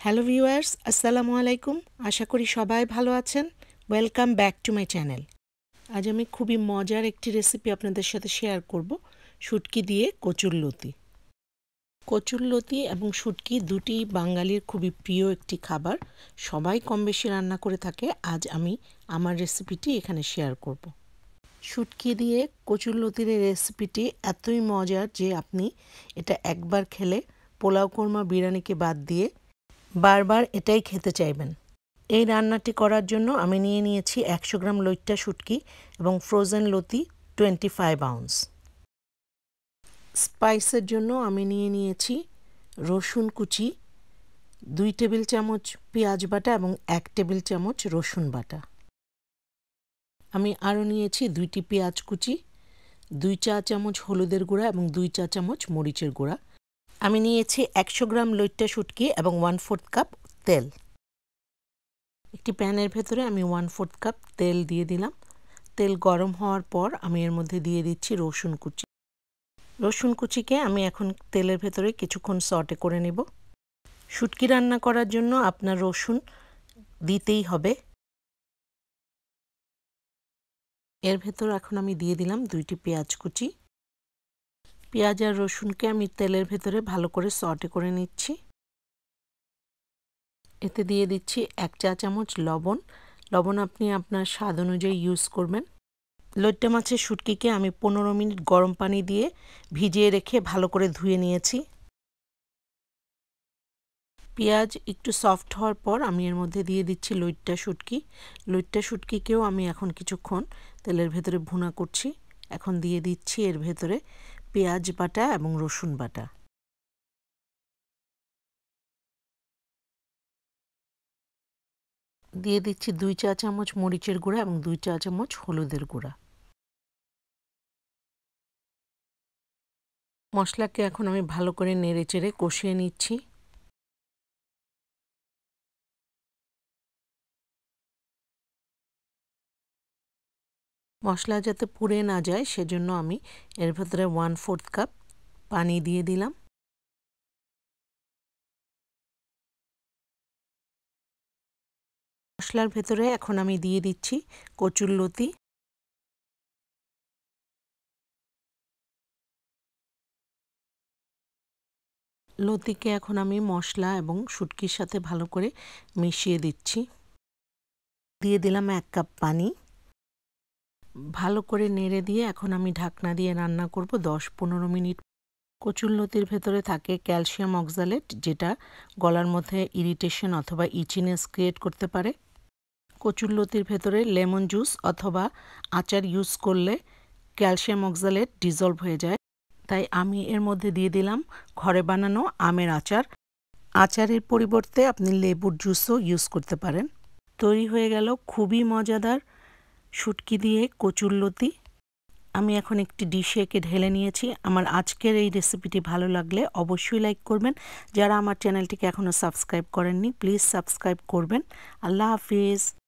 Hello viewers, আসসালামু আলাইকুম। আশা করি সবাই ভালো আছেন। Welcome back to my channel. আজ আমি খুবই মজার একটি রেসিপি আপনাদের সাথে শেয়ার করব, শুটকি দিয়ে কচুর লতি। কচুর লতি এবং শুটকি দুটি বাঙালির খুবই প্রিয় একটি খাবার, সবাই কম বেশি রান্না করে থাকে। আজ আমি আমার রেসিপিটি এখানে শেয়ার করব। শুটকি দিয়ে কচুর লতির এই রেসিপিটি এতই মজার যে আপনি এটা একবার খেলে পোলাও কোরমা বিরিয়ানিকে বাদ দিয়ে বারবার এটাই খেতে চাইবেন। এই রান্নাটি করার জন্য আমি নিয়ে নিয়েছি 100 গ্রাম লইট্টা শুটকি এবং ফ্রোজেন লতি 25 আউন্স। স্পাইসের জন্য আমি নিয়ে নিয়েছি রসুন কুচি 2 টেবিল চামচ, পেঁয়াজ বাটা এবং 1 টেবিল চামচ রসুন বাটা। আমি আরও নিয়েছি 2টি পেঁয়াজ কুচি, 2 চা চামচ হলুদের গুঁড়া এবং 2 চা চামচ মরিচের গুঁড়া। আমি নিয়েছি 100 গ্রাম লইট্টা শুটকি এবং 1/4 কাপ তেল। একটি প্যানের ভেতরে আমি 1/4 কাপ তেল দিয়ে দিলাম। তেল গরম হওয়ার পর আমি এর মধ্যে দিয়ে দিচ্ছি রসুন কুচি। রসুন কুচিকে আমি এখন তেলের ভেতরে কিছুক্ষণ সটে করে নেব। শুটকি রান্না করার জন্য আপনার রসুন দিতেই হবে। এর ভেতর এখন আমি দিয়ে দিলাম 2টি পেঁয়াজ কুচি। পেঁয়াজ আর রসুনকে আমি তেলের ভেতরে ভালো করে সটে করে নিচ্ছি। এতে দিয়ে দিচ্ছি 1 চা চামচ লবণ। লবণ আপনি আপনার স্বাদ অনুযায়ী ইউজ করবেন। লইট্টা মাছের শুটকিকে আমি 15 মিনিট গরম পানি দিয়ে ভিজিয়ে রেখে ভালো করে ধুয়ে নিয়েছি। পেঁয়াজ একটু সফট হওয়ার পর আমি এর মধ্যে দিয়ে দিচ্ছি লইট্টা শুটকি। লইট্টা শুটকিকেও আমি এখন কিছুক্ষণ তেলের ভেতরে ভুনা করছি। এখন দিয়ে দিচ্ছি এর ভেতরে পেঁয়াজ বাটা এবং রসুন বাটা। দিয়ে দিচ্ছি 2 চা চামচ মরিচের গুঁড়া এবং 2 চা চামচ হলুদের গুঁড়া। মশলাকে এখন আমি ভালো করে নেড়েচেড়ে কষিয়ে নিচ্ছি। মশলা যাতে পুড়ে না যায় সেজন্য আমি এর ভেতরে 1/4 কাপ পানি দিয়ে দিলাম। মশলার ভেতরে এখন আমি দিয়ে দিচ্ছি কচুর লতি। লতিকে এখন আমি মশলা এবং শুটকির সাথে ভালো করে মিশিয়ে দিচ্ছি। দিয়ে দিলাম 1 কাপ পানি। ভালো করে নেড়ে দিয়ে এখন আমি ঢাকনা দিয়ে রান্না করব 10-15 মিনিট। কচুর লতির ভেতরে থাকে ক্যালসিয়াম অক্সালেট, যেটা গলার মধ্যে ইরিটেশন অথবা ইচিনেস ক্রিয়েট করতে পারে। কচুর লতির ভেতরে লেমন জুস অথবা আচার ইউজ করলে ক্যালসিয়াম অক্সালেট ডিজলভ হয়ে যায়। তাই আমি এর মধ্যে দিয়ে দিলাম ঘরে বানানো আমের আচার। আচারের পরিবর্তে আপনি লেবুর জুসও ইউজ করতে পারেন। তৈরি হয়ে গেল খুবই মজাদার শুটকি দিয়ে কচুর লতি। আমি এখন একটি ডিশে একে ঢেলে নিয়েছি। আমার আজকের এই রেসিপিটি ভালো লাগলে অবশ্যই লাইক করবেন। যারা আমার চ্যানেলটিকে এখনও সাবস্ক্রাইব করেননি প্লিজ সাবস্ক্রাইব করবেন। আল্লাহ হাফিজ।